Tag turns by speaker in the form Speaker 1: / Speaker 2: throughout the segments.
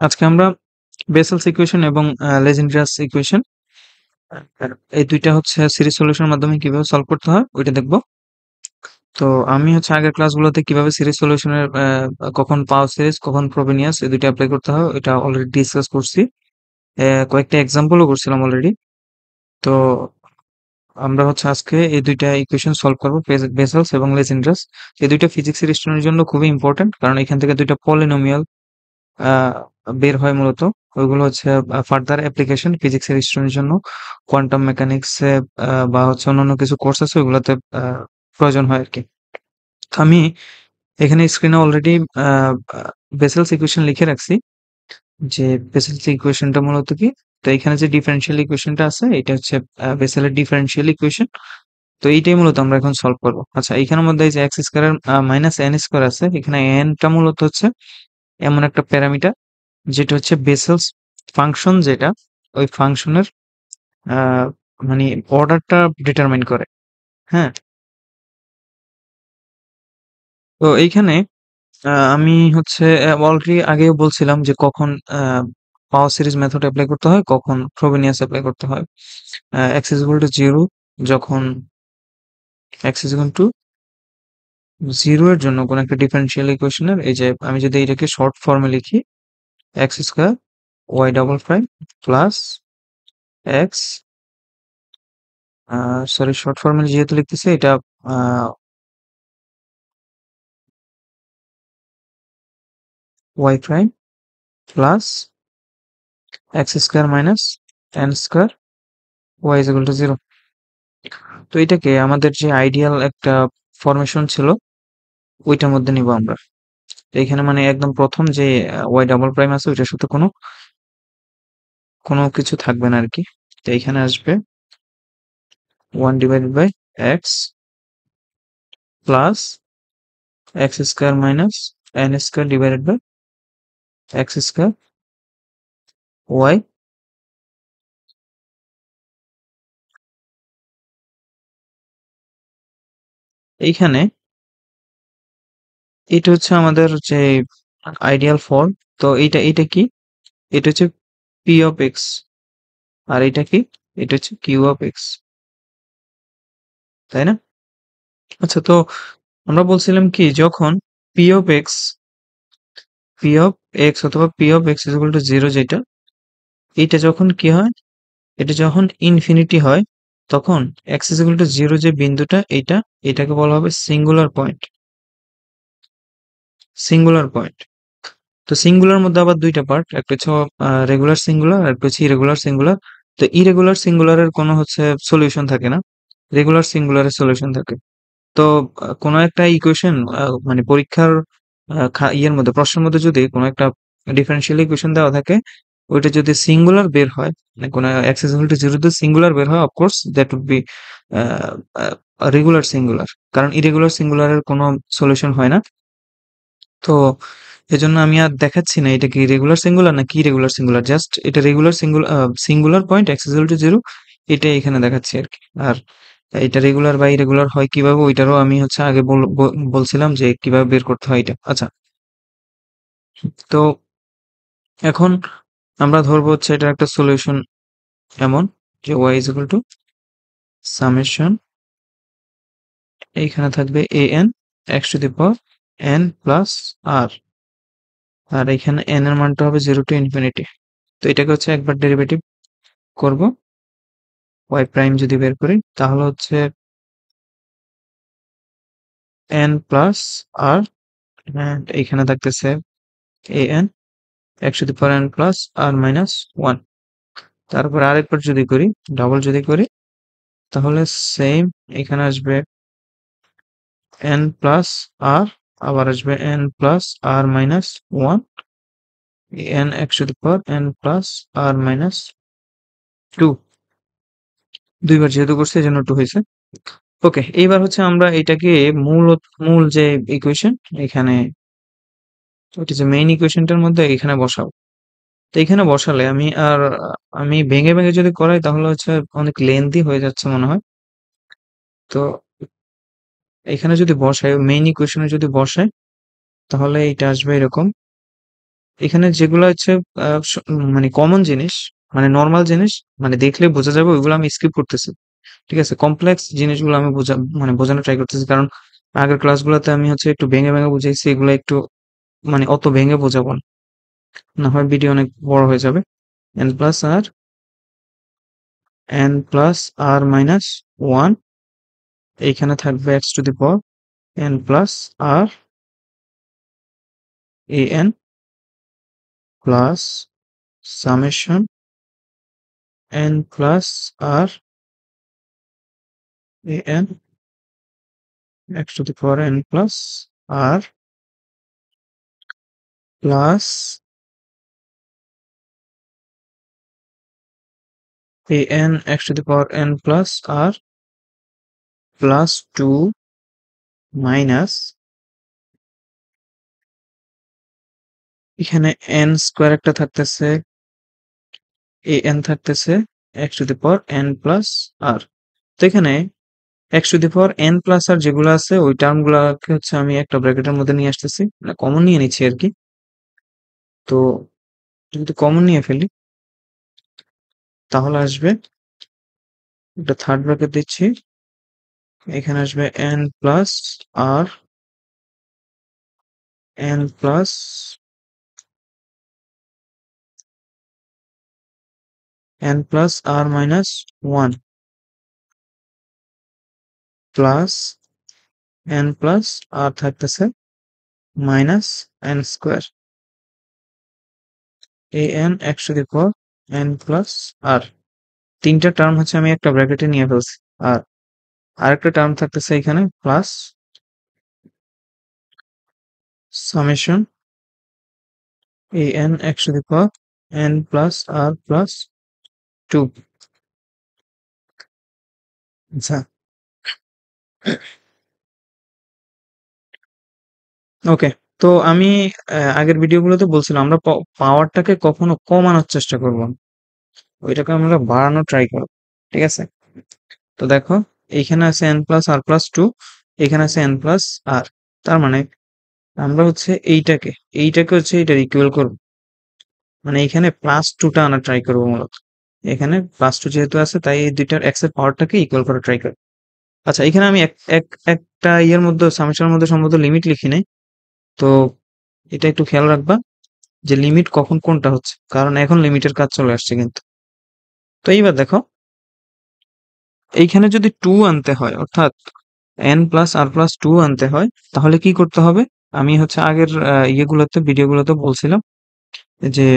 Speaker 1: আজকে আমরা বেসেলস ইকুয়েশন এবং লেজেন্ড্রাস ইকুয়েশন এই দুইটা হচ্ছে সিরিজ সলিউশনের মাধ্যমে কিভাবে সলভ করতে হয় ওইটা দেখবো। তো আমি হচ্ছে আগের ক্লাসগুলোতে কিভাবে সিরিজ সলিউশনের কখন পাওয়ার সিরিজ কখন ফ্রোবেনিয়াস এই দুইটা অ্যাপ্লাই করতে হয় এটা অলরেডি ডিসকাস করছি। কয়েকটা এক্সাম্পলও করছিলাম অলরেডি। তো আমরা হচ্ছে আজকে এই দুইটা ইকুয়েশন সলভ করবো, বেসেলস এবং লেজেন্ড্রাস। এই দুইটা ফিজিক্সের স্টুডেন্টের জন্য খুবই ইম্পর্টেন্ট, কারণ এখান থেকে দুইটা পলিনোমিয়াল আহ বের হয় মূলত। ওইগুলো হচ্ছে ফার্দার অ্যাপ্লিকেশন ফিজিক্সের স্টুডেন্টের জন্য, কোয়ান্টাম মেকানিক্স বা হচ্ছে অন্যান্য কিছু কোর্স আছে ওইগুলোতে প্রয়োজন হয় আর কি। তো আমি এখানে স্ক্রিনে অলরেডি বেসেলস ইকুয়েশন লিখে রাখছি, যে বেসেলস ইকুয়েশনটা মূলত কি। তো এখানে যে ডিফারেনশিয়াল ইকুয়েশনটা আছে এটা হচ্ছে বেসেলের ডিফারেনশিয়াল ইকুয়েশন। তো এইটাই মূলত আমরা এখন সলভ করবো। আচ্ছা, এখানের মধ্যে এই যে x square minus n square আছে, এখানে এনটা মূলত হচ্ছে এমন একটা প্যারামিটার যেটা হচ্ছে বেসেলস ফাংশন, যেটা ওই ফাংশনের মানে অর্ডারটা ডিটারমাইন করে। হ্যাঁ, তো এইখানে আমি হচ্ছে অলরেডি আগেও বলছিলাম যে কখন পাওয়ার সিরিজ মেথড অ্যাপ্লাই করতে হয়, কখন ফ্রোবেনিয়াস অ্যাপ্লাই করতে হয়। X is equal to zero, যখন X is equal to zero এর জন্য কোন একটা ডিফারেনশিয়াল ইকুয়েশনের, এই যে আমি যদি এটাকে শর্ট ফর্মে লিখি, x square y double prime plus x, sorry short ফর্মে যেহেতু লিখতেছে এটা y prime plus x square minus n square y is equal to zero. তো এটাকে আমাদের যে আইডিয়াল একটা ফরমেশন ছিল ওইটার মধ্যে নিব আমরা। তো এখানে মানে একদম প্রথম যে ওয়াই ডাবল প্রাইম আছে ওইটার সাথে কোনো কোনো কিছু থাকবে না আর কি। তো এখানে আসবে one divided by x plus x square minus n square divided by x square y. এইখানে এটা হচ্ছে আমাদের যে আইডিয়াল ফর্ম। তো এটা কি, এটা হচ্ছে পি অফ এক্স, আর এটা কি, এটা হচ্ছে কিউ অফ এক্স, তাই না? আচ্ছা, তো আমরা বলছিলাম কি, যখন P of X P of X অথবা P of X is equal to zero, যেটা এটা যখন কি হয়, এটা যখন ইনফিনিটি হয়, তখন x is equal to zero যে বিন্দুটা, এটাকে বলা হবে সিঙ্গুলার পয়েন্ট। Singular point. তো সিঙ্গুলার মধ্যে আবার দুইটা পার্ট, একটা হচ্ছে রেগুলার সিঙ্গুলার আর একটা হচ্ছে ইরেগুলার সিঙ্গুলার। তো ইরেগুলার সিঙ্গুলারের কোনো হচ্ছে সলিউশন থাকে না, রেগুলার সিঙ্গুলারের সলিউশন থাকে। তো কোনো একটা ইকুয়েশন মানে পরীক্ষার ইয়ের মধ্যে, প্রশ্নের মধ্যে যদি কোনো একটা ডিফারেনশিয়াল ইকুয়েশন দেওয়া থাকে, ওইটা যদি সিঙ্গুলার বের হয়, মানে কোনো x is equal to zero যদি সিঙ্গুলার বের হয়, of course that would be regular singular, কারণ ইরেগুলার সিঙ্গুলারের কোনো সলিউশন হয় না। তো এজন্য আমি আর দেখাচ্ছি না এটা কি রেগুলার সিঙ্গুলার না কি রেগুলার সিঙ্গুলার, জাস্ট এটা regular singular point x is equal to zero, এটাই এখানে দেখাচ্ছি আর কি। আর এটা রেগুলার বা ইরেগুলার হয় কিভাবে, ওইটারও আমি হচ্ছে আগে বলছিলাম যে কিভাবে বের করতে হয় এটা। আচ্ছা, তো এখন আমরা ধরবো হচ্ছে এটার একটা সলিউশন এমন, যে Y is equal to summation, এইখানে থাকবে A N x to the power N plus R, আর এখানে এন এর মানটা হবে জিরো টু ইনফিনিটি। তো এটাকে হচ্ছে একবার ডেরিভেটিভ করব, ওয়াই প্রাইম যদি বের করি তাহলে হচ্ছে এন প্লাস আর, এন্ড এইখানে থাকতেছে A N x to the power N plus R minus one. তারপর আরেকবার যদি করি, ডাবল যদি করি, তাহলে সেম এখানে আসবে এন প্লাস আর, আবার আসবে N plus R minus one, n x to the power N plus R minus two. দুইবার যেহেতু করছে এই জন্য টু হয়েছে। ওকে, এইবার হচ্ছে আমরা এটাকে মূল মূল যে ইকুয়েশন, এখানে ওইটা যে মেইন ইকুয়েশনটার মধ্যে এখানে বসাবো। তো এখানে বসালে আমি ভেঙে ভেঙে যদি করাই তাহলে হচ্ছে অনেক লেন্দি হয়ে যাচ্ছে মনে হয়। তো এখানে যদি বসাই, মেইন ইকুয়েশনে যদি বসাই, তাহলে এটা আসবে এরকম, এখানে যেগুলো হচ্ছে মানে কমন জিনিস, মানে নর্মাল জিনিস, মানে দেখলে বোঝা যাবে, ওইগুলো আমি স্কিপ করতেছি। ঠিক আছে, কমপ্লেক্স জিনিসগুলো আমি মানে বোঝানোর ট্রাই করতেছি, কারণ আগের ক্লাসগুলোতে আমি হচ্ছে একটু ভেঙে ভেঙে বুঝাইছি, এগুলো একটু মানে অত ভেঙে বোঝাবো না, না হয় ভিডিও অনেক বড় হয়ে যাবে। N plus R, N plus আর মাইনাস ওয়ান, এইখানে থাকবে X to the power N plus R A N plus summation N plus R A N x to the power N plus R plus A N x to the power N plus R plus two minus, এখানে N square একটা থাকতেছে, এ N থাকতেছে X to the power N plus R. তো এখানে X to the power N plus আর যেগুলো আছে ওই term গুলাকে হচ্ছে আমি একটা ব্র্যাকেটের মধ্যে নিয়ে আসতেছি, মানে কমন নিয়ে নিচ্ছি আর কি। তো যদি কমন নিয়ে ফেলি তাহলে আসবে, একটা থার্ড ব্র্যাকেট দিচ্ছি, এখানে আসবে N plus R N plus N plus আর minus one plus N plus R থাকতেছে minus N square A N x to the power N plus R. তিনটা টার্ম হচ্ছে আমি একটা ব্র্যাকেটে নিয়ে ফেলছি। আর আরেকটা টার্ম থাকতেছে এখানে plus summation a N x to the power N plus R plus two. আচ্ছা, ওকে। তো আমি আগের ভিডিওগুলোতে বলছিলাম আমরা পাওয়ারটাকে কখনো কমানোর চেষ্টা করব না, ওইটাকে আমরা বাড়ানোর ট্রাই করব। ঠিক আছে, তো দেখো এইখানে আছে এন প্লাস আর প্লাস টু, এখানে আছে এন প্লাস আর, তার মানে আমরা হচ্ছে এইটাকে এইটাকে হচ্ছে এটার ইকুয়াল করব, মানে এখানে প্লাস টুটা আনার ট্রাই করবো মূলত। এখানে প্লাস টু যেহেতু আছে তাই এই দুইটার এক্স এর পাওয়ারটাকে ইকুয়াল করার ট্রাই করব। আচ্ছা, এখানে আমি একটা ইয়ের মধ্যে সামেশনের মধ্যে সম্ভবত লিমিট লিখি নাই, তো এটা একটু খেয়াল রাখবা যে লিমিট কখন কোনটা হচ্ছে, কারণ এখন লিমিটের কাজ চলে আসছে কিন্তু। তো এইবার দেখো, এইখানে যদি টু আনতে হয়, অর্থাৎ এন প্লাস আর প্লাস টু আনতে হয়, তাহলে কি করতে হবে? আমি হচ্ছে আগের ইয়েগুলোতে ভিডিওগুলোতে বলছিলাম যে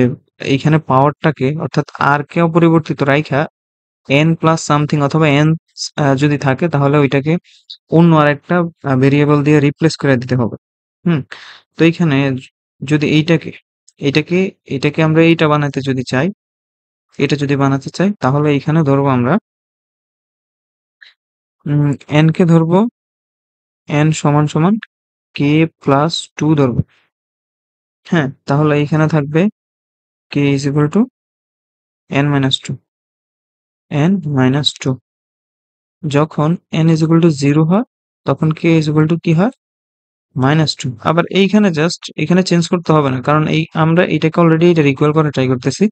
Speaker 1: এইখানে পাওয়ারটাকে অর্থাৎ আর কে অপরিবর্তিত রাইখা এন প্লাস সামথিং অথবা এন যদি থাকে তাহলে ওইটাকে অন্য আরেকটা ভেরিয়েবল দিয়ে রিপ্লেস করে দিতে হবে। হুম, তো এইখানে যদি এইটাকে এটাকে আমরা এইটা বানাতে যদি চাই, এটা যদি বানাতে চাই তাহলে এইখানে ধরবো আমরা এন কে ধরবো এন সমান সমান কে প্লাস টু ধরবো। হ্যাঁ, তাহলে এইখানে থাকবে K is equal to N minus two, N minus two. যখন N is equal to zero হয় তখন কে ইজ ইকুয়াল টু কি হয়? Minus two. আবার এইখানে জাস্ট এখানে চেঞ্জ করতে হবে না, কারণ এই আমরা এটাকে অলরেডি এটা ইকুয়াল করা ট্রাই করতেছি,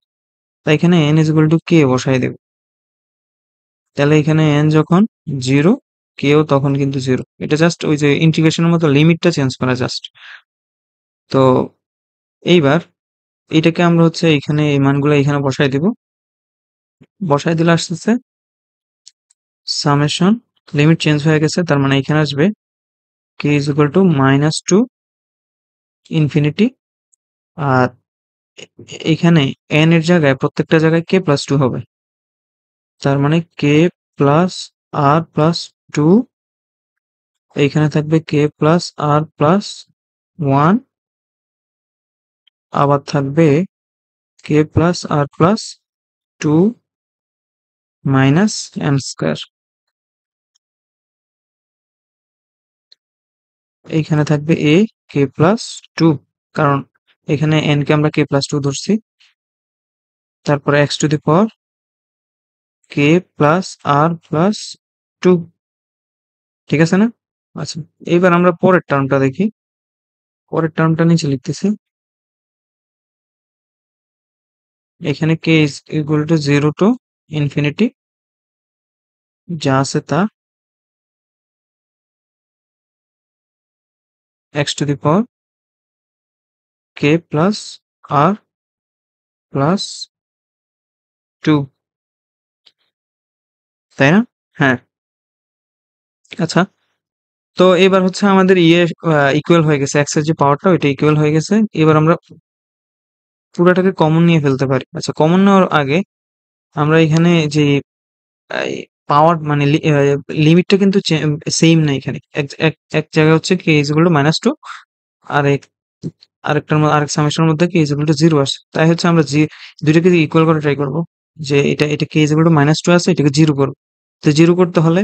Speaker 1: তাই এখানে এন ইজ ইকুয়াল টু কে বসাই দেব। তাহলে এখানে এন যখন জিরো, কেও তখন কিন্তু জিরো। এটা জাস্ট ওই যে ইন্টিগ্রেশনের মতো লিমিটটা চেঞ্জ করা জাস্ট। তো এইবার এটাকে আমরা হচ্ছে এখানে এই মানগুলো এখানে বসাই দিব, বসাই দিলে আসতেছে সামেশন, লিমিট চেঞ্জ হয়ে গেছে, তার মানে এখানে আসবে K is equal to minus two infinity. আর এখানে এন এর জায়গায় প্রত্যেকটা জায়গায় কে প্লাস টু হবে, তার মানে কে প্লাস আর প্লাস টু, এইখানে থাকবে কে প্লাস আর প্লাস ওয়ান, আবার থাকবে কে প্লাস আর plus two minus N square, এইখানে থাকবে এ কে প্লাস টু, কারণ এখানে এন কে আমরা কে প্লাস টু ধরছি, তারপরে x to the power k plus R plus two. ঠিক আছে না? আচ্ছা, এইবার আমরা পরের টার্মটা দেখি, পরের টার্মটা নিচে লিখতেছি, এখানে k is equal to 0 to infinity, যা আছে তা x to the power k plus r plus 2, তাই না? হ্যাঁ, আচ্ছা। তো এবার হচ্ছে আমাদের ইকুয়াল হয়ে গেছে, x এর যে পাওয়ারটা ওইটা ইকুয়াল হয়ে গেছে। এবার আমরা পুরাটাকে কমন নিয়ে ফেলতে পারি। আচ্ছা, কমন নেওয়ার আগে আমরা এখানে যে পাওয়ার মানে লিমিটটা কিন্তু সেম না এখানে। এক জায়গায় হচ্ছে k is equal to -2, আর আরেক সামেশনের মধ্যে k is equal to 0 আসে। তাই হচ্ছে আমরা দুইটাকে ইকুয়াল করা ট্রাই করব। যে এটা k is equal to -2 আছে, এটাকে 0 করব। তো 0 করতে হলে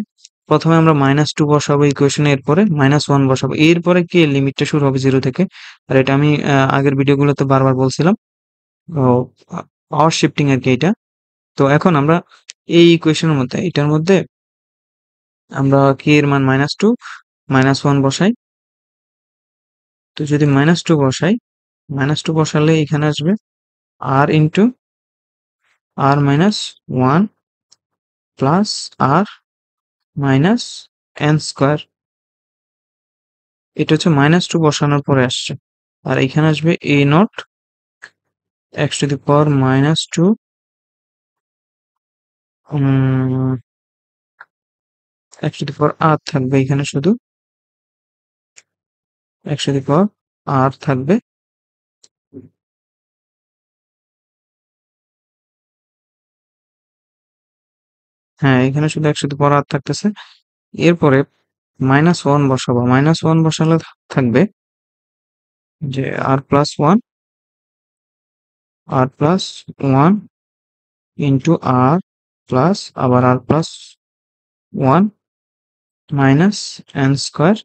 Speaker 1: প্রথমে আমরা -2 বসাবো ইকুয়েশনে, এরপরে -1 বসাবো। এরপরে k লিমিটটা শুরু হবে 0 থেকে। আর এটা আমি আগের ভিডিওগুলোতে বারবার বলছিলাম। ও পাওয়ার শিফটিং আরকি এটা। তো এখন আমরা এই ইকুয়েশনের মধ্যে, এটার মধ্যে আমরা k এর মান -2, -1 বসাই। তো যদি -2 বসাই, -2 বসালে এখানে আসবে r into r minus 1 plus r minus n square. এটা হচ্ছে -2 বসানোর পরে আসছে। আর এখানে আসবে a naught x to the power -2 x to the power r থাকবে এখানে, শুধু x to the power r থাকবে। হ্যাঁ, এখানে শুধু x to the power r থাকতেছে। এরপরে -1 বসাবো। -1 বসালে থাকবে যে r plus 1, r plus 1 into r plus আবার r plus 1 minus n square.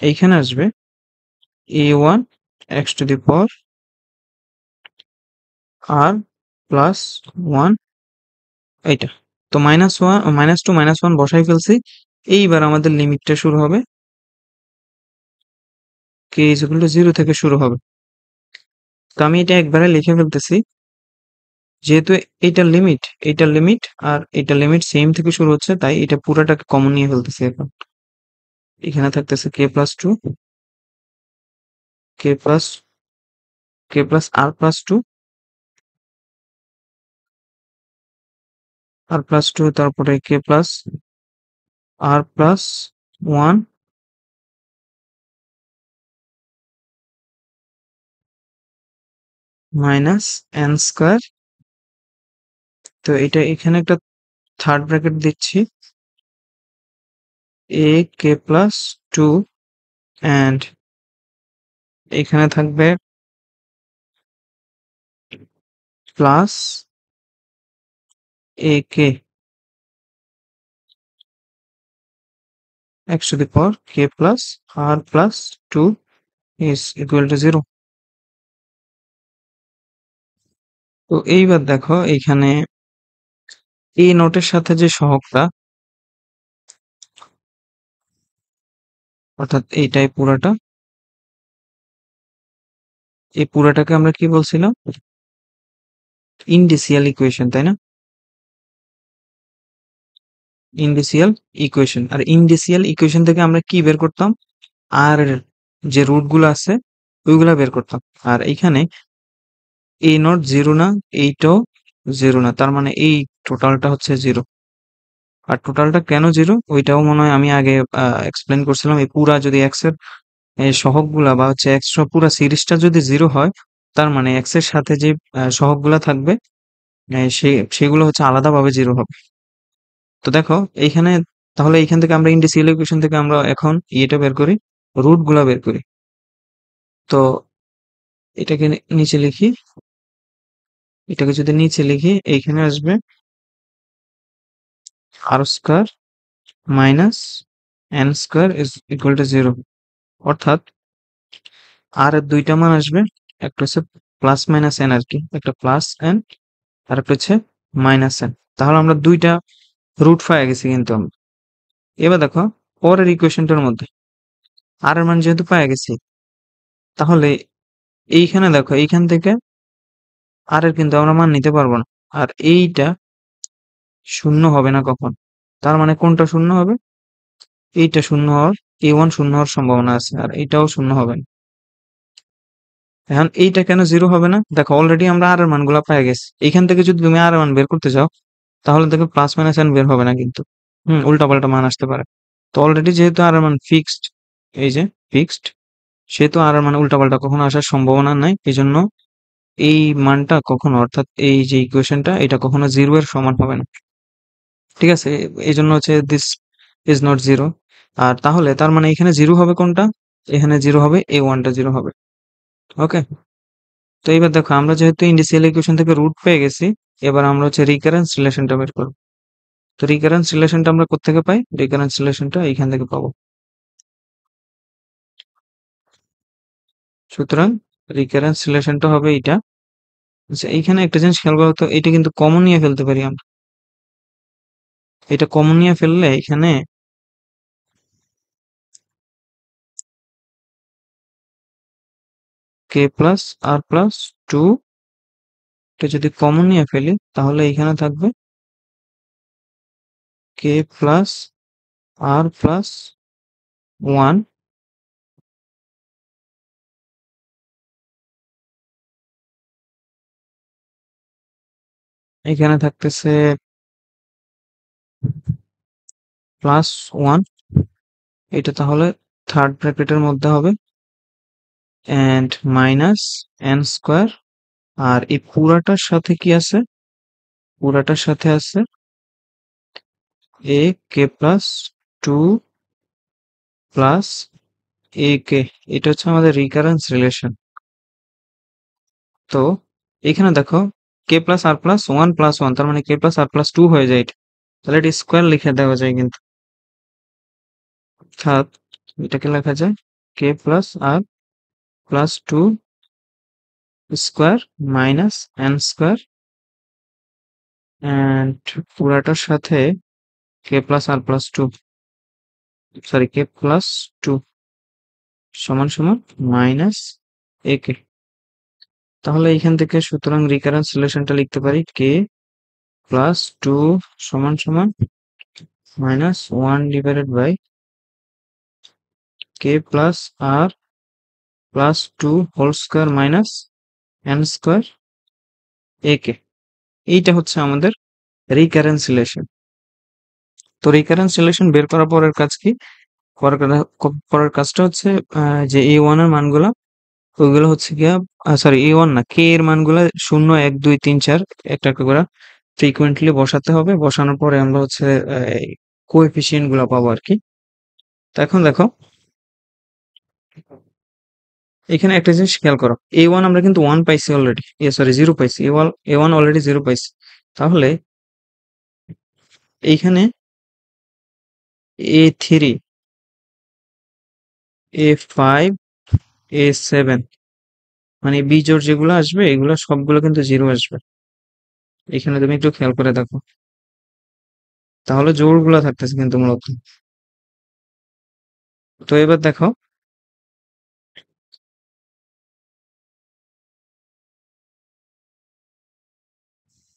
Speaker 1: এইখানে আসবে a1 x to the power r plus 1, এইটা। তো -2 -1 বসাই ফেলছি। এইবার আমাদের লিমিটটা শুরু হবে k is equal to 0 থেকে শুরু হবে। তো আমি এটা একবারে লিখে ফেলতেছি, যেহেতু এইটার লিমিট আর এইটার লিমিট সেম থেকে শুরু হচ্ছে, তাই এটা পুরাটাকে কমন নিয়ে ফেলতেছি এখন। এখানে থাকতেছে k plus 2, k plus r plus 2, r plus 2, তারপরে k plus r plus 1 minus n square. তো এটা এখানে একটা থার্ড ব্র্যাকেট দিচ্ছি, a k প্লাস 2 অ্যান্ড এখানে থাকবে plus a k x to the power k plus r plus 2 is equal to 0. তো এইবার দেখো এইখানে এই নোটের সাথে যে সহগটা, অর্থাৎ এইটাই পুরাটা, এই পুরাটাকে আমরা কি বলছিলাম? ইন্ডিসিয়াল ইকুয়েশন, তাই না? ইন্ডিসিয়াল ইকুয়েশন। আর ইন্ডিসিয়াল ইকুয়েশন থেকে আমরা কি বের করতাম? আর যে রুট গুলো আছে ওইগুলা বের করতাম। আর এইখানে a নট 0 না, এইটাও 0 না, তার মানে এই টোটালটা হচ্ছে 0। আর টোটালটা কেন 0 ওইটাও মনে হয় আমি আগে এক্সপ্লেন করছিলাম। এই পুরা যদি x এর সহগগুলা বা হচ্ছে x সহ পুরা সিরিজটা যদি 0 হয়, তার মানে x এর সাথে যে সহগগুলা থাকবে সেগুলো হচ্ছে আলাদাভাবে 0 হবে। তো দেখো এইখানে, তাহলে এইখান থেকে আমরা ইন্ডিসিয়াল ইকুয়েশন থেকে আমরা এখন ইয়েটা বের করি, রুট গুলা বের করি। তো এটাকে নিচে লিখি, এটাকে যদি নিচে লিখি এইখানে আসবে R square minus N square is equal to 0। অর্থাৎ আর এর দুইটা মান আসবে, একটা হচ্ছে প্লাস মাইনাস এন আর কি, একটা প্লাস এন আর একটা হচ্ছে মাইনাস এন। তাহলে আমরা দুইটা রুট পাই গেছি কিন্তু আমরা। এবার দেখো পরের ইকুয়েশনটার মধ্যে আর এর মান যেহেতু পাই গেছি, তাহলে এইখানে দেখো, এইখান থেকে আর এর কিন্তু আমরা মান নিতে পারবো না। আর এইটা শূন্য হবে না কখন? তার মানে কোনটা শূন্য হবে? এইটা শূন্য হওয়ার, a1 শূন্য হওয়ার সম্ভাবনা আছে, আর এইটাও শূন্য হবে না। এখন এইটা কেন জিরো হবে না? দেখো অলরেডি আমরা আর এর মানগুলা পেয়ে গেছি। এইখান থেকে যদি তুমি আর এর মান বের করতে চাও, তাহলে দেখো প্লাস মাইনাস এন বের হবে না কিন্তু। উল্টা পাল্টা মান আসতে পারে। তো অলরেডি যেহেতু আর এর মান ফিক্সড, এই যে ফিক্সড, সেহেতু আর এর মানে উল্টা পাল্টা কখনো আসার সম্ভাবনা নাই। এই জন্য এই মানটা কখনো, অর্থাৎ এই যে ইকুয়েশনটা, এটা কখনো জিরো এর সমান হবে না। ঠিক আছে? এই জন্য হচ্ছে দিস ইজ নট জিরো। আর তাহলে তার মানে এখানে জিরো হবে কোনটা? এখানে জিরো হবে, এ ওয়ানটা জিরো হবে। ওকে। তো এবার দেখো, আমরা যেহেতু ইন্ডিসিয়াল ইকুয়েশন থেকে রুট পেয়ে গেছি, এবার আমরা হচ্ছে রিকারেন্স রিলেশনটা বের করবো। তো রিকারেন্স রিলেশনটা আমরা কোত্থেকে পাই? রিকারেন্স রিলেশনটা এইখান থেকে পাবো। সুতরাং রিকারেন্স রিলেশনটা হবে এইটা। আচ্ছা, এইখানে একটা জিনিস খেয়াল করো তো, এটা কিন্তু কমন নিয়ে ফেলতে পারি আমরা। এটা কমন নিয়ে ফেললে এখানে কে প্লাস আর প্লাস টু, এটা যদি কমন নিয়ে ফেলি তাহলে এখানে থাকবে কে প্লাস আর প্লাস ওয়ান, এখানে থাকতেছে প্লাস ওয়ান, এটা তাহলে থার্ড ব্র্যাকেটের মধ্যে হবে, এন্ড মাইনাস এন স্কোয়ার। আর এই পুরাটার সাথে কি আছে? পুরাটার সাথে আছে এ কে প্লাস টু প্লাস এ কে। এটা হচ্ছে আমাদের রিকারেন্স রিলেশন। তো এখানে দেখো, কে প্লাস আর প্লাস ওয়ান প্লাস ওয়ান, তার মানে কে প্লাস আর প্লাস টু হয়ে যায় এটা। তাহলে এটা স্কোয়ার লিখে দেওয়া যায় কিন্তু। অর্থাৎ এটাকে লেখা যায় K plus R plus two square minus N square, and পুরাটার সাথে কে প্লাস আর plus two, sorry K plus two সমান সমান মাইনাস এ কে। তাহলে এখান থেকে সুতরাং রিকারেন্স রিলেশনটা লিখতে পারি কে প্লাস টু সমান সমান minus one divided by K plus R plus two whole square minus N square A K. এইটা হচ্ছে আমাদের রিকারেন্স রিলেশন। তো রিকারেন্স রিলেশন বের করার পরের কাজ কি? পরের কাজটা হচ্ছে যে এ ওয়ান এর মানগুলা, ওইগুলো হচ্ছে গিয়া, সরি এ ওয়ান না, কে এর মানগুলা শূন্য এক দুই তিন চার একটা একটা করে ফ্রিকুয়েন্টলি বসাতে হবে। বসানোর পরে আমরা হচ্ছে কোএফিসিয়েন্ট গুলা পাবো আর কি। তো এখন দেখো, এখানে একটা জিনিস খেয়াল করো, এ ওয়ান আমরা কিন্তু ওয়ান পাইছি অলরেডি, সরি জিরো পাইছি, এ ওয়ান অলরেডি জিরো পাইছি। তাহলে এইখানে A three, A five, A seven, মানে বিজোড় যেগুলো আসবে এগুলো সবগুলো কিন্তু জিরো আসবে। এখানে তুমি একটু খেয়াল করে দেখো, তাহলে জোড় গুলা থাকতেছে কিন্তু মূলত। তো এবার দেখো,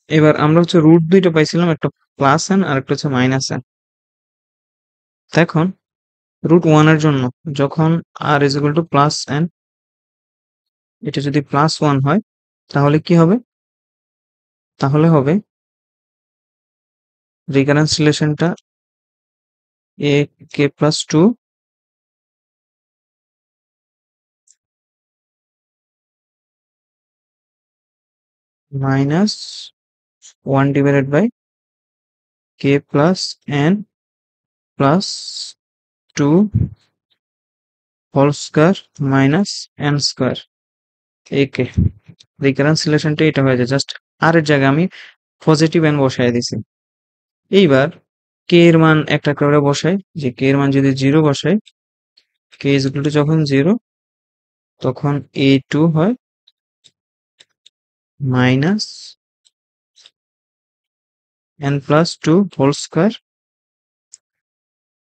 Speaker 1: এবার আমরা হচ্ছে রুট দুইটা পাইছিলাম, একটা প্লাস এন আর একটা হচ্ছে মাইনাস এন। এখন রুট ওয়ান এর জন্য যখন R is equal to plus N, এটা যদি প্লাস ওয়ান হয় তাহলে কি হবে? তাহলে হবে রিকারেন্স রিলেশনটা A K plus two minus one divided by K plus N plus two whole square minus N square A K. Recurrence রিলেশনটা এটা হয়ে যায়, জাস্ট আর এর জায়গায় আমি পজিটিভ এন বসাই দিছি। এইবার কে এর মান একটা করে বসাই, যে কে এর মান যদি জিরো বসাই, কে ইজ ইকুয়াল টু যখন জিরো, তখন এ টু হয় minus n plus two whole square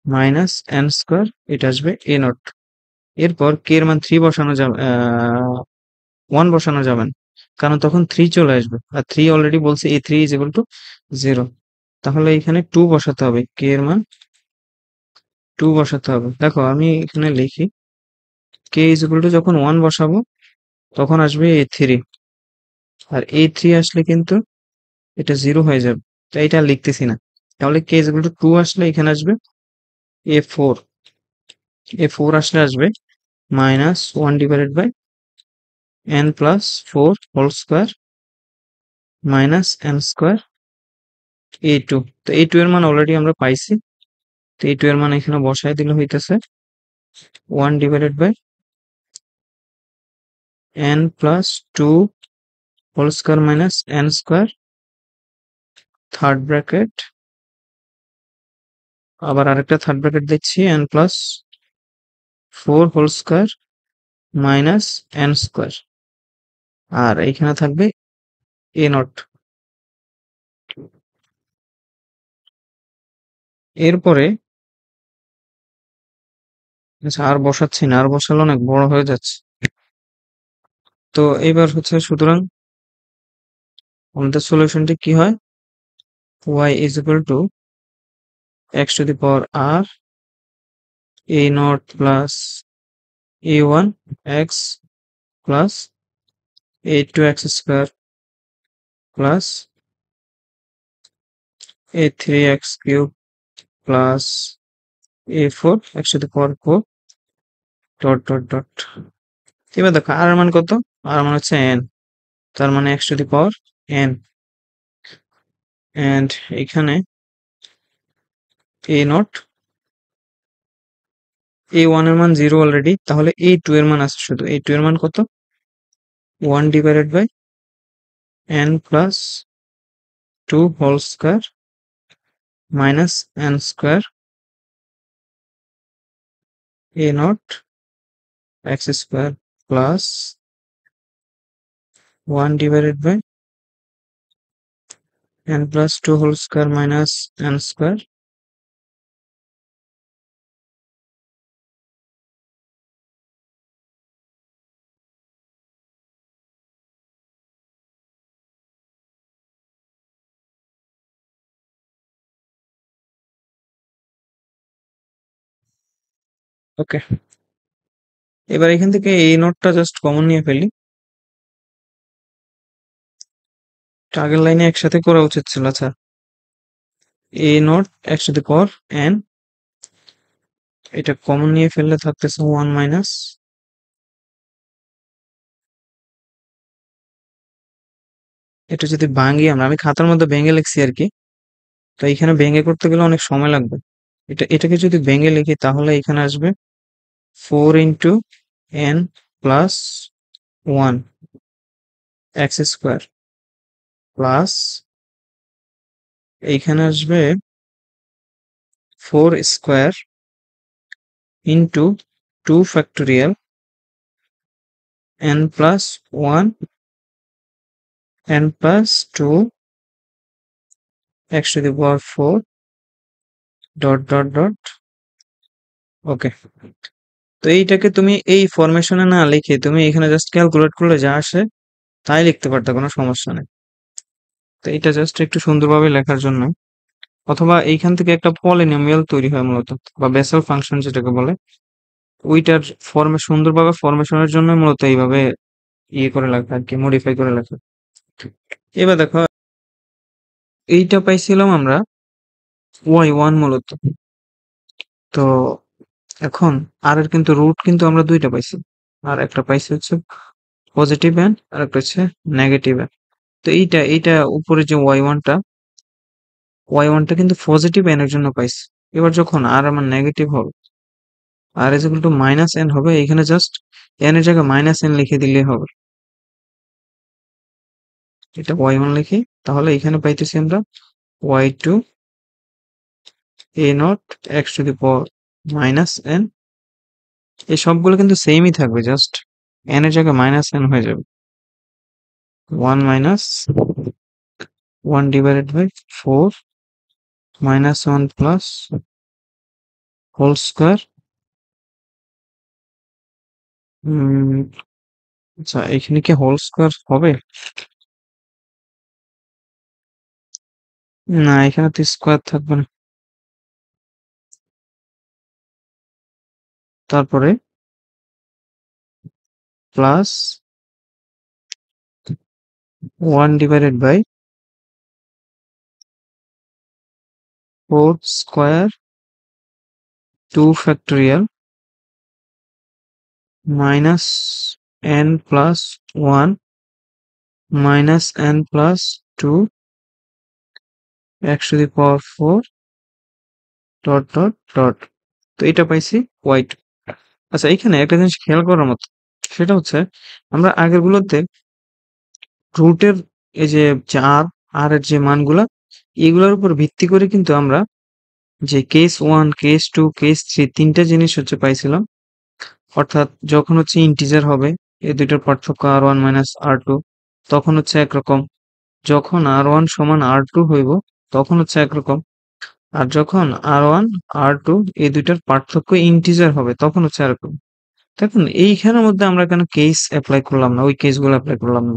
Speaker 1: minus N square, এটা আসবে এ নট। এরপর কে এর মান 3 বসানো যাবে, 1 বসানো যাবে না, কারণ তখন 3 চলে আসবে, আর 3 অলরেডি বলছে a3 ইজ ইকুয়াল টু 0। তাহলে এখানে 2 বসাতে হবে, কে এর মান 2 বসাতে হবে। দেখো আমি এখানে লিখি, কে ইজ ইকুয়াল টু যখন 1 বসাবো তখন আসবে a3, আর a3 আসলে কিন্তু এটা 0 হয়ে যাবে, তাই এটা আর লিখতেছি না। তাহলে কে ইজ ইকুয়াল টু 2 আসলে এখানে আসবে a4, a4 আসলে আসবে minus 1 divided by n plus 4 whole square minus n square a2। তো a2 এর মান অলরেডি আমরা পাইছি, তো a2 এর মান এখানে বসায় দিলে হইতেছে 1 divided by n plus 2 whole square minus n square, third bracket, আবার আরেকটা থার্ড ব্র্যাকেট দিচ্ছি n plus 4 whole square minus n square, আর এইখানে থাকবে a নট। এরপরে আচ্ছা, আর বসাচ্ছি না, আর বসালে অনেক বড় হয়ে যাচ্ছে। তো এইবার হচ্ছে সুতরাং আমাদের সলিউশনটি কি হয়, y is equal to x to the power r a naught plus a1 x plus a2 x square plus a3 x cube plus a4 x to the power 4 dot dot dot. এবার দেখো আর এর মান কত, আর মান হচ্ছে n, তার মানে x to the power n, and এখানে a naught, a1 এর মান 0 অলরেডি, তাহলে a2 এর মান আছে শুধু, a2 এর মান কত 1 divided by n plus 2 whole square minus n square a naught x square plus 1 divided by n plus 2 whole square minus n square। ওকে, এবার এখান থেকে এই নোটটা জাস্ট কমন নিয়ে ফেলি, আগের লাইনে একসাথে করা উচিত ছিল। আচ্ছা, A not x to the power n, এটা কমন নিয়ে ফেললে থাকতেছে 1 মাইনাস, এটা যদি ভাঙি আমরা, আমি খাতার মধ্যে ভেঙে লিখছি আর কি, তো এখানে ভেঙে করতে গেলে অনেক সময় লাগবে। এটাকে যদি ভেঙে লিখি তাহলে এখানে আসবে 4 into n plus 1 x square plus এইখানে আসবে 4 square into 2 factorial n plus 1 n plus 2 x to the power 4 dot dot dot. Okay, তো এইটাকে তুমি এই ফরমেশনে না লিখে তুমি এখানে জাস্ট ক্যালকুলেট করলে যা আসে তাই লিখতে পারতে, কোনো সমস্যা নেই। তো এটা জাস্ট একটু সুন্দরভাবে লেখার জন্য, অথবা এইখান থেকে একটা পলিনোমিয়াল তৈরি হয় মূলত, বা বেসেল ফাংশন যেটাকে বলে, ওইটার সুন্দরভাবে ফরমেশনের জন্য মূলত এইভাবে ইয়ে করে লেখা আর কি, মডিফাই করে লেখা। এবার দেখো, এইটা পাইছিলাম আমরা y1 মূলত। তো এখন আর এর কিন্তু রুট কিন্তু আমরা দুইটা পাইছি, আর একটা পাইছি হচ্ছে পজিটিভ এন, আর একটা হচ্ছে নেগেটিভ এন। তো এইটা উপরে যে ওয়াই ওয়ানটা কিন্তু পজিটিভ এন এর জন্য পাইছি। এবার যখন আর আমার নেগেটিভ হবে, আর is equal to minus n হবে, এখানে জাস্ট এন এর জায়গায় মাইনাস এন লিখে দিলেই হবে, এটা ওয়াই ওয়ান লিখি। তাহলে এখানে পাইতেছি আমরা ওয়াই2 a not x to the power minus n, এই সবগুলো কিন্তু সেমই থাকবে, জাস্ট এন এর জায়গায় মাইনাস এন হয়ে যাবে, 1 minus 1 divided by 4 minus 1 plus whole square উম, আচ্ছা, এখানে কি হোল স্কোয়ার হবে? না, এখানে তো স্কোয়ার থাকবে না। তারপরে plus 1/4 square 2 factorial minus n+1 minus n+2 x⁴ dot dot dot. তো এটা পাইছি হোয়াইট। আচ্ছা, এখানে একটা জিনিস খেয়াল করার মতো, সেটা হচ্ছে আমরা আগেরগুলোতে রুটের এই যে আর আর এর যে মানগুলা, এগুলোর উপর ভিত্তি করে কিন্তু আমরা যে কেস 1, কেস 2, কেস 3 তিনটা জিনিস হচ্ছে পাইছিলাম। অর্থাৎ যখন হচ্ছে ইন্টিজার হবে, এই দুইটার পার্থক্য r1 মাইনাস r2, তখন হচ্ছে একরকম। যখন r1 সমান r2 হইব, তখন হচ্ছে একরকম। আর যখন r1 r2 এই দুইটার পার্থক্য ইন্টিজার হবে, তখন হচ্ছে এরকম। দেখুন এইখানের মধ্যে আমরা কেন কেস অ্যাপ্লাই করলাম না, ওই কেসগুলো অ্যাপ্লাই করলাম না,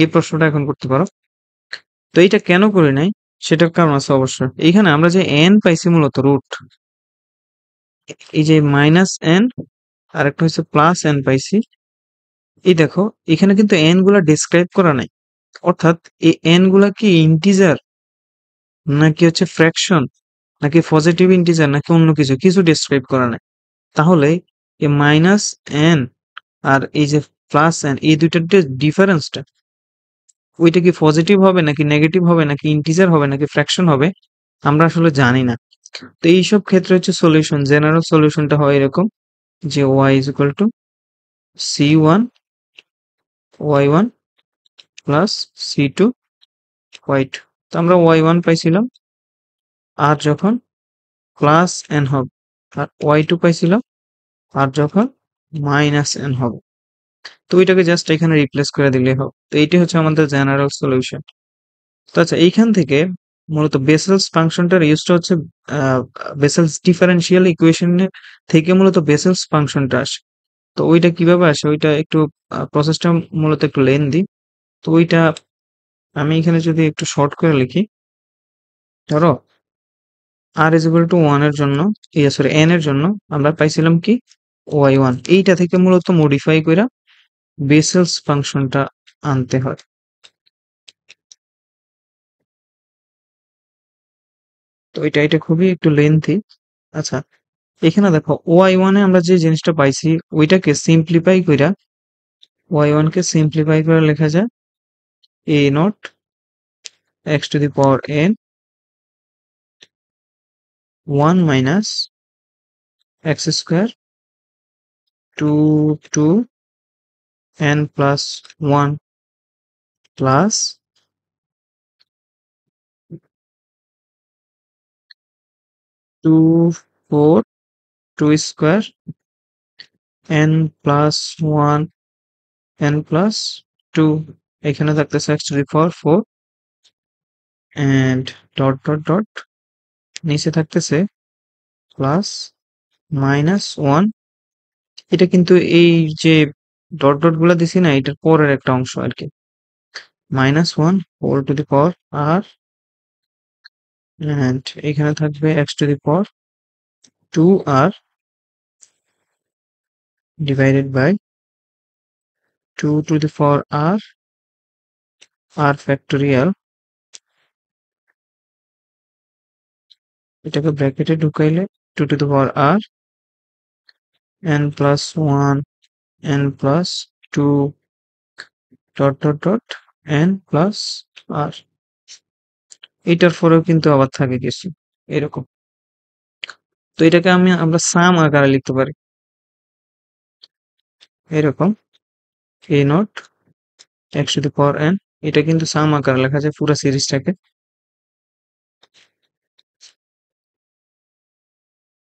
Speaker 1: এই প্রশ্নটা এখন করতে পারো। তো এইটা কেন করি নাই, সেটার কারণ আছে অবশ্যই। এইখানে আমরা যে এন পাইছি মূলত রুট, এই যে মাইনাস এন আর একটা হচ্ছে প্লাস এন পাইছি। এই দেখো, এখানে কিন্তু এন গুলা ডিসক্রাইব করা নাই। অর্থাৎ এই এন গুলা কি ইন্টিজার, নাকি হচ্ছে ফ্র্যাকশন, নাকি পজিটিভ ইন্টিজার, নাকি অন্য কিছু, কিছু ডিসক্রাইব করা নাই। তাহলে এই মাইনাস এন আর এই যে প্লাস এন, এই দুইটার যে ডিফারেন্সটা, ওইটা কি পজিটিভ হবে নাকি নেগেটিভ হবে নাকি ইন্টিজার হবে নাকি ফ্র্যাকশন হবে, আমরা আসলে জানি না। তো এইসব ক্ষেত্রে হচ্ছে সলিউশন, জেনারেল সলিউশনটা হয় এরকম যে y is equal two c1 y1 plus c2 y2। তো আমরা y1 পাইছিলাম আর যখন প্লাস n হবে, আর y2 পাইছিলাম আর যখন মাইনাস n হবে। তো ওইটাকে জাস্ট এখানে রিপ্লেস করে দিলেই হবে। তো এইটাই হচ্ছে আমাদের জেনারেল সলিউশন। তো আচ্ছা, এইখান থেকে মূলত বেসেলস ফাংশনটার ইউজটা হচ্ছে বেসেলস ডিফারেনশিয়াল ইকুয়েশন থেকে মূলত বেসেলস ফাংশনটা আসে। তো ওইটা কিভাবে আসে, ওইটা একটু প্রসেসটা মূলত একটু লেন্দি। তো ওইটা আমি এখানে যদি একটু শর্ট করে লিখি, ধরো r ইজ ইকুয়াল টু 1 এর জন্য, সরি n এর জন্য আমরা পাইছিলাম কি y1, এইটা থেকে মূলত মডিফাই কইরা বেসেলস ফাংশনটা আনতে হয়। তো এটা খুবই একটু লেন্থি। আচ্ছা, এখানে দেখো y1 এ আমরা যে জিনিসটা পাইছি, ওইটাকে সিম্পলিফাই কইরা y1 কে সিম্পলিফাই করে লেখা যায় a naught x to the power n 1 minus x square 2 n plus 1 plus 2 4 2 square n plus 1 n plus 2, এখানে থাকতেছে x to the power 4 and dot dot dot, নিচে থাকতেছে প্লাস মাইনাস 1। এটা কিন্তু এই যে ডট ডট গুলা দিছি না, এটার পরের একটা অংশ আর কি। Minus 1 whole to the power r, and এখানে থাকবে x to the power 2r divided by 2 to the power r factorial. এটাকে ব্র্যাকেটে ঢুকাইলে 2 to the power r n plus 1 n plus 2 dot dot dot n plus r। এটার পরেও কিন্তু আবার থাকে কিছু এরকম। তো এটাকে আমরা সাম আকারে লিখতে পারি এরকম a naught x to the power n। এটা কিন্তু সাম আকারে লেখা যায় পুরো সিরিজটাকে।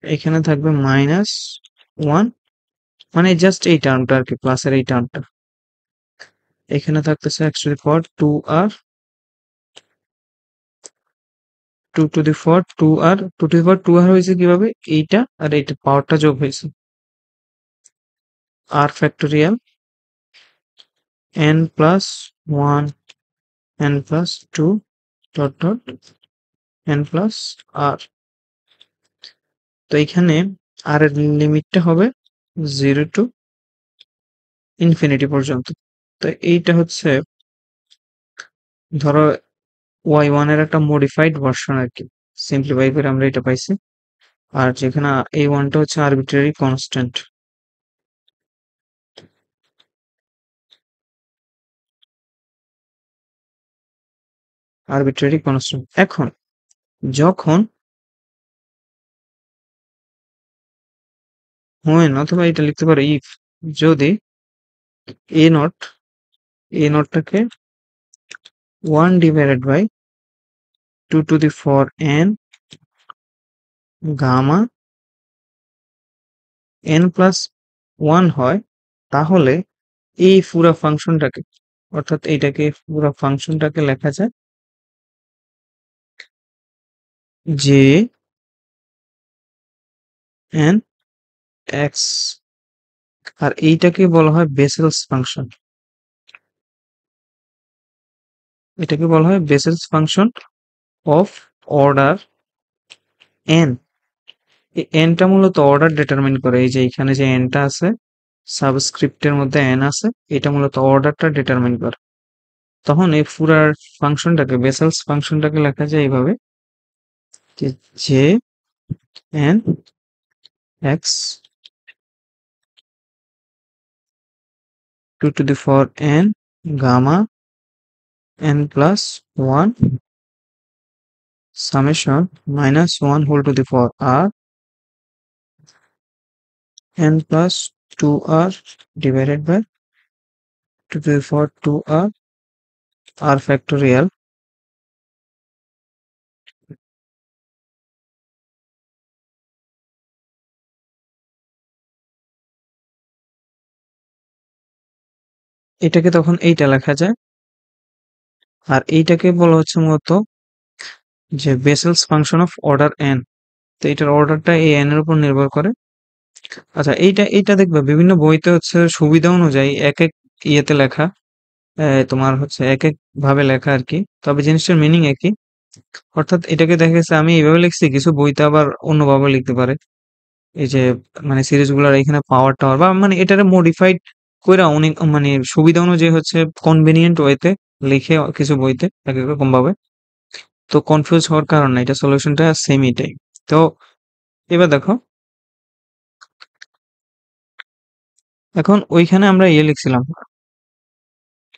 Speaker 1: এখানে থাকবে মাইনাস 1, মানে জাস্ট এই টার্মটা আর কি, প্লাসের এই টার্মটা। এখানে থাকতেছে x to the power 2r 2 to the power 2r 2 to the power 2r হয়েছে কিভাবে, এইটা আর এইটা পাওয়ারটা যোগ হয়েছে। r factorial n plus 1 n plus 2 dot dot n plus r। তো এখানে r এর লিমিটটা হবে 0 টু ইনফিনিটি পর্যন্ত। তো এইটা হচ্ছে ধরো y1 এর একটা মডিফাইড ভার্সন আর কি, সিম্পলিফাই করে আমরা এটা পাইছি। আর যেখানে এই ওয়ানটা হচ্ছে আরবিট্রারি কনস্ট্যান্ট। Arbitrary constant. এখন যখন when অথবা এটা লিখতে পারো ইফ, যদি a নটটাকে 1 divided by 2 to the 4 n gamma n plus 1 হয়, তাহলে এই পুরা ফাংশনটাকে, অর্থাৎ এইটাকে পুরা ফাংশনটাকে লেখা যায় যে n x, আর এইটাকে বলা হয় বেসেলস ফাংশন। এটাকে বলা হয় বেসেলস ফাংশন অফ অর্ডার n। এই এনটা মূলত অর্ডার ডিটারমিন করে। এই যে এখানে যে এনটা আছে, সাবস্ক্রিপ্টের মধ্যে এন আছে, এটা মূলত অর্ডারটা ডিটারমিন করে। তখন এই পুরার ফাংশনটাকে, বেসেলস ফাংশনটাকে লেখা যায় এইভাবে যে n x 2 to the 4 n gamma n plus 1 summation minus 1 whole to the 4 r n plus 2r divided by 2 to the 4 2r r factorial। এটাকে তখন এইটা লেখা যায়। আর এইটাকে বলা হচ্ছে মূলত যে Bessel's function of order n। তো এটার অর্ডারটা এই n এর উপর নির্ভর করে। আচ্ছা, এইটা দেখবে বিভিন্ন বইতে হচ্ছে সুবিধা অনুযায়ী এক এক ইয়েতে লেখা, তোমার হচ্ছে এক এক ভাবে লেখা আর কি, তবে জিনিসটার মিনিং একই। অর্থাৎ এটাকে দেখা গেছে আমি এইভাবে লিখছি, কিছু বইতে আবার অন্যভাবে লিখতে পারে। এই যে মানে সিরিজ গুলার এখানে পাওয়ার টাওয়ার বা মানে এটারে মডিফাইড কইরা অনেক মানে সুবিধা অনুযায়ী হচ্ছে কনভেনিয়েন্ট ওয়েতে লিখে কিছু বইতে এক এক রকম ভাবে। তো কনফিউজ হওয়ার কারণ নাই, এটা সলিউশনটা সেম এটাই। তো এবার দেখো, এখন ওইখানে আমরা ইয়ে লিখছিলাম,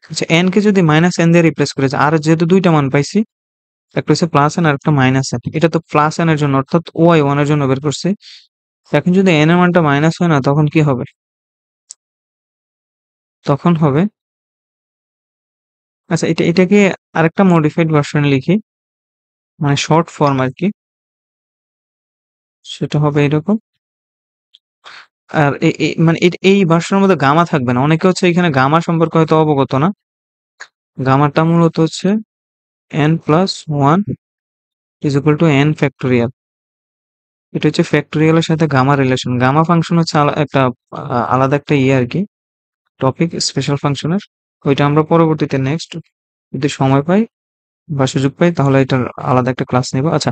Speaker 1: আচ্ছা এন কে যদি মাইনাস এন দিয়ে রিপ্লেস করেছে, আর যেহেতু দুইটা মান পাইছি, একটা হচ্ছে প্লাস এন আর একটা মাইনাস এন, এটা তো প্লাস এন এর জন্য অর্থাৎ ওয়াই ওয়ান এর জন্য বের করছি। এখন যদি এন এর মানটা মাইনাস হয় না, তখন কি হবে? তখন হবে, আচ্ছা এটাকে আরেকটা মডিফাইড ভার্সন লিখি, মানে শর্ট ফর্ম আর কি, সেটা হবে এরকম। আর মানে এই ভার্সনের মধ্যে গামা থাকবে না। অনেকে হচ্ছে এখানে গামা সম্পর্কে হয়তো অবগত না। গামাটা মূলত হচ্ছে n plus 1 is equal two n factorial. এটা হচ্ছে ফ্যাক্টোরিয়ালের সাথে গামা রিলেশন। গামা ফাংশন হচ্ছে একটা আলাদা একটা ইয়ে আর কি, টপিক স্পেশাল ফাংশনের। ওইটা আমরা পরবর্তীতে নেক্সট যদি সময় পাই বা সুযোগ পাই তাহলে এটার আলাদা একটা ক্লাস নেব। আচ্ছা,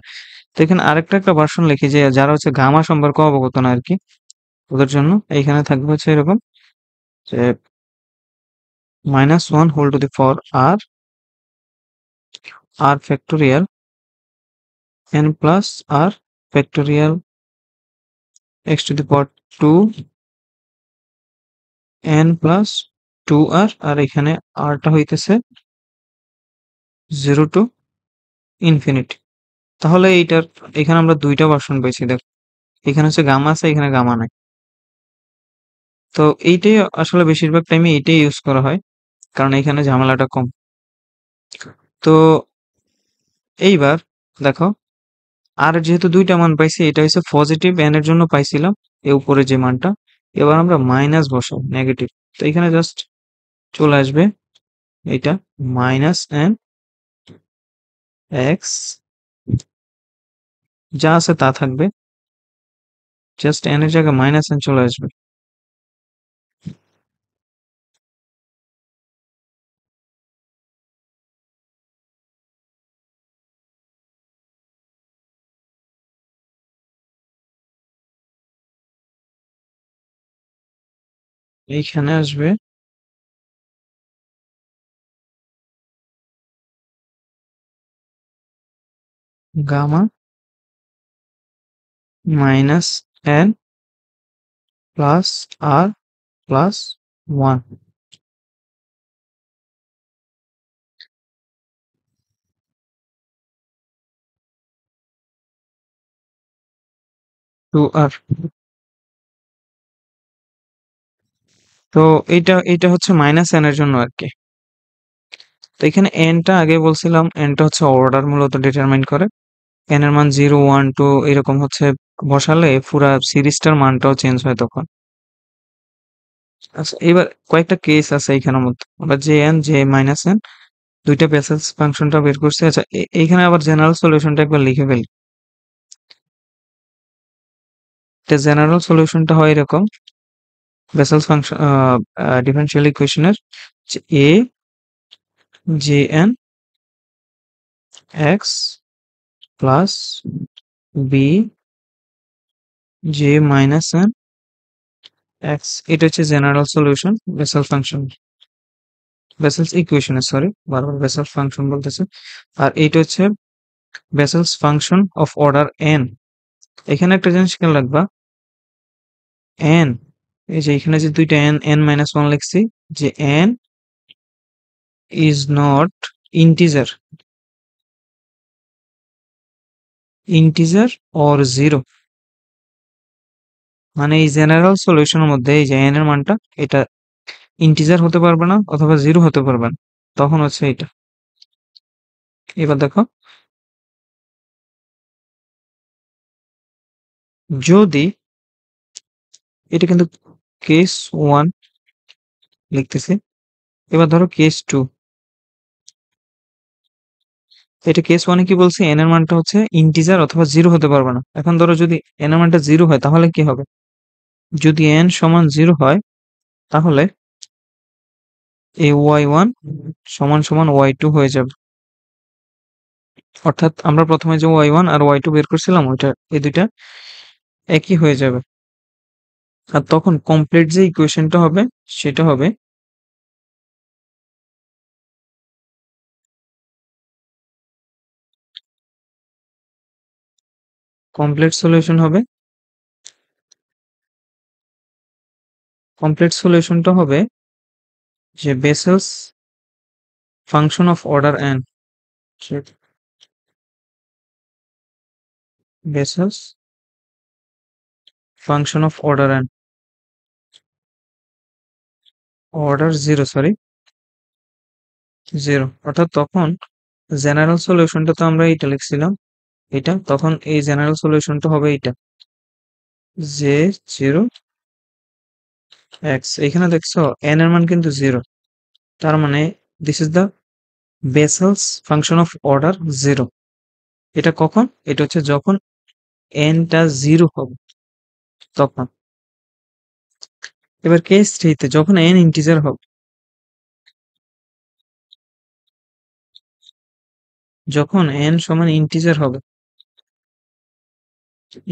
Speaker 1: তো এখানে আরেকটা একটা ভার্সন লিখি যে যারা হচ্ছে গামা সম্পর্কে অবগত না আর কি, ওদের জন্য এইখানে থাকবে হচ্ছে এরকম যে minus 1 whole to the 4 r factorial n plus r factorial x to the power 2 n plus 2r, আর এখানে r টা হইতেছে 0 to ইনফিনিটি। তাহলে এইটার এখানে আমরা দুইটা ভার্সন পেয়েছি। দেখ, এখানে হচ্ছে গামা আছে, এখানে গামা নাই। তো এইটাই আসলে বেশিরভাগ টাইমে এইটাই ইউজ করা হয়, কারণ এখানে ঝামেলাটা কম। তো এইবার দেখো, আর যেহেতু দুইটা মান পাইছি, এটা হচ্ছে পজিটিভ এন এর জন্য পাইছিলাম এই উপরে যে মানটা। এবার আমরা মাইনাস বসাবো নেগেটিভ। তো এখানে জাস্ট চলে আসবে এটা মাইনাস এন এক্স, যা আছে তা থাকবে, জাস্ট এন এর জায়গায় মাইনাস এন চলে আসবে। এইখানে আসবে গামা মাইনাস এন প্লাস আর প্লাস 1 টু আর। তো এইটা হচ্ছে মাইনাস এন এর জন্য আর কি। তো এখানে এনটা আগে বলছিলাম, এনটা হচ্ছে অর্ডার মূলত ডিটারমাইন করে। এন এর মান 0 1 2 এরকম হচ্ছে বসালে পুরা সিরিজটার মানটাও চেঞ্জ হয় তখন। আচ্ছা, এবার কয়েকটা কেস আছে এইখানের মধ্যে। আমরা J N J minus N দুইটা বেসেলস ফাংশনটা বের করছি। আচ্ছা, এইখানে আবার জেনারেল সলিউশনটা একবার লিখে ফেলি। জেনারেল সলিউশনটা হয় এরকম, বেসেলস ফাংশন ডিফারেনশিয়াল ইকুয়েশনের a J n x plus b J minus n x, এটা হচ্ছে general solution Bessel function, Bessel's ইকুয়েশনের, সরি বারবার বেসেল ফাংশন বলতেছে। আর এইটা হচ্ছে Bessel's function of order n. এখানে একটা জিনিস খেয়াল রাখবা, এন, এই যে এখানে যে দুইটা এন এন মাইনাস ওয়ান লিখছি, যে N is not integer, integer or zero. মানে এই জেনারেল সলিউশনের মধ্যে এই যে এন এর মানটা এটা ইন্টিজার হতে পারবে না অথবা জিরো হতে পারবে না, তখন হচ্ছে এটা। এবার দেখো, যদি এটা কিন্তু কেস ওয়ান লিখতেছি, এবার ধরো কেস টু। এটা কেস ওয়ানে কি বলছি, এন এর মানটা হচ্ছে ইন্টিজার অথবা জিরো হতে পারবে না। এখন ধরো যদি এন এর মানটা জিরো হয় তাহলে কি হবে, যদি এন সমান জিরো হয় তাহলে এই ওয়াই ওয়ান সমান সমান ওয়াই টু হয়ে যাবে। অর্থাৎ আমরা প্রথমে যে ওয়াই ওয়ান আর ওয়াই টু বের করছিলাম ওইটা, এই দুইটা একই হয়ে যাবে। আর তখন কমপ্লিট যে ইকুয়েশনটা হবে সেটা হবে কমপ্লিট সলিউশন হবে, কমপ্লিট সলিউশনটা হবে যে Bessel's function of order n, Bessel's function of order n, order zero, sorry zero. অর্থাৎ তখন জেনারেল সলিউশনটা তো আমরা এইটা লিখছিলাম, এটা তখন এই জেনারেল সলিউশনটা হবে এইটা, যে জিরো এক্স। এখানে দেখছো এন এর মান কিন্তু জিরো, তার মানে this is the Bessel's function of order zero. এটা কখন, এটা হচ্ছে যখন এনটা জিরো হবে তখন। এবার কেস থ্রিতে যখন এন ইন্টিজার হবে, যখন এন সমান ইন্টিজার হবে,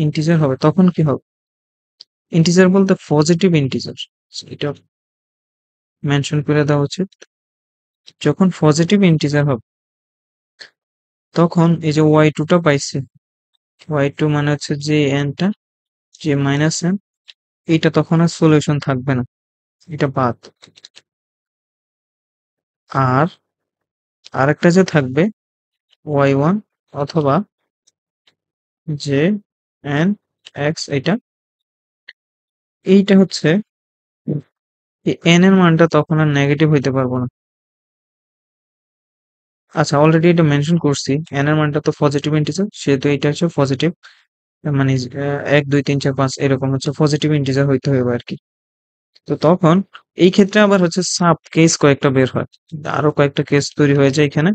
Speaker 1: ইন্টিজার হবে তখন কি হবে, ইন্টিজার বলতে পজিটিভ ইন্টিজার, এটা মেনশন করে দেওয়া উচিত। যখন পজিটিভ ইন্টিজার হবে তখন এই যে ওয়াই টুটা পাইছে, ওয়াই টু মানে হচ্ছে যে এনটা, যে মাইনাস এন, এইটা তখন আর সলিউশন থাকবে না, এটা বাদ। আর আরেকটা যে থাকবে ওয়াই ওয়ান অথবা যে এন এক্স, এইটা, এইটা হচ্ছে এন এর মানটা তখন আর নেগেটিভ হইতে পারবো না। আচ্ছা, অলরেডি এটা মেনশন করছি, এন এর মানটা তো পজিটিভ ইন্টিজার, সেহেতু এটা হচ্ছে পজিটিভ, মানে এক দুই তিন চার পাঁচ এরকম হচ্ছে পজিটিভ ইন্টিজার হইতে হবে আর কি। তো তখন এই ক্ষেত্রে আবার হচ্ছে সাব কেস কয়েকটা বের হয়, আরো কয়েকটা কেস তৈরি হয়ে যায় এখানে।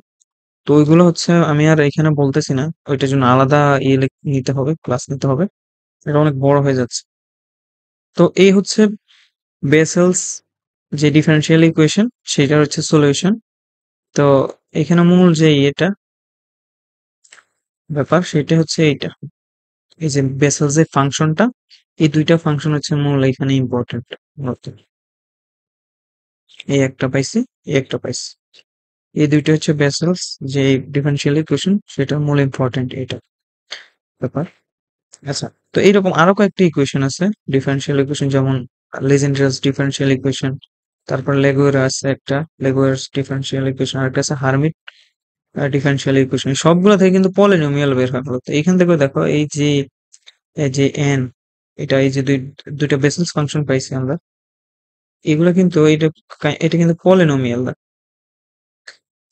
Speaker 1: তো ওইগুলো হচ্ছে আমি আর এখানে বলতেছি না, ওইটার জন্য আলাদা ইয়ে নিতে হবে, ক্লাস নিতে হবে, এটা অনেক বড় হয়ে যাচ্ছে। তো এই হচ্ছে বেসেলস যে ডিফারেনশিয়াল ইকুয়েশন সেটার হচ্ছে সলিউশন। তো এখানে মূল যে এটা ব্যাপার সেটা হচ্ছে এইটা, এই যে বেসেলস এর ফাংশনটা, এই দুইটা ফাংশন হচ্ছে মূল এখানে ইম্পর্টেন্ট। এই একটা পাইছি, এই একটা পাইছি। এই দুইটা হচ্ছে বেসেলস যে ডিফারেনশিয়াল ইকুয়েশন, সেটা মূল ইম্পর্টেন্ট এটা ব্যাপার। আচ্ছা, তো এইরকম আরো কয়েকটা ইকুয়েশন আছে ডিফারেনশিয়াল ইকুয়েশন, যেমন লেজেন্ড্রাস ডিফারেনশিয়াল ইকুয়েশন, তারপর লেগুয়ের আছে একটা, লেগুয়ার্স ডিফারেনশিয়াল ইকুয়েশন, আর একটা আছে হার্মিট ডিফারেনশিয়াল ইকুয়েশন। সবগুলো থেকে কিন্তু পলিনোমিয়াল বের হয় মূলত। এখান থেকে দেখো এই যে এন, এটা এই যে দুইটা বেসেলস ফাংশন পাইছি আমরা, এগুলো কিন্তু এটা কিন্তু পলিনোমিয়াল না।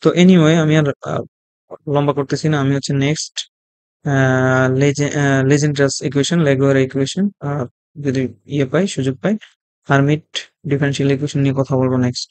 Speaker 1: তো এনিওয়ে আমি আর লম্বা করতেছি না, আমি হচ্ছে নেক্সট লেজেন্ড্রাস ইকুয়েশন, লেগুয়ার ইকুয়েশন, যদি ইয়ে পাই, সুযোগ পাই, হার্মিট ডিফারেনশিয়াল ইকুয়েশন নিয়ে কথা বলবো নেক্সট।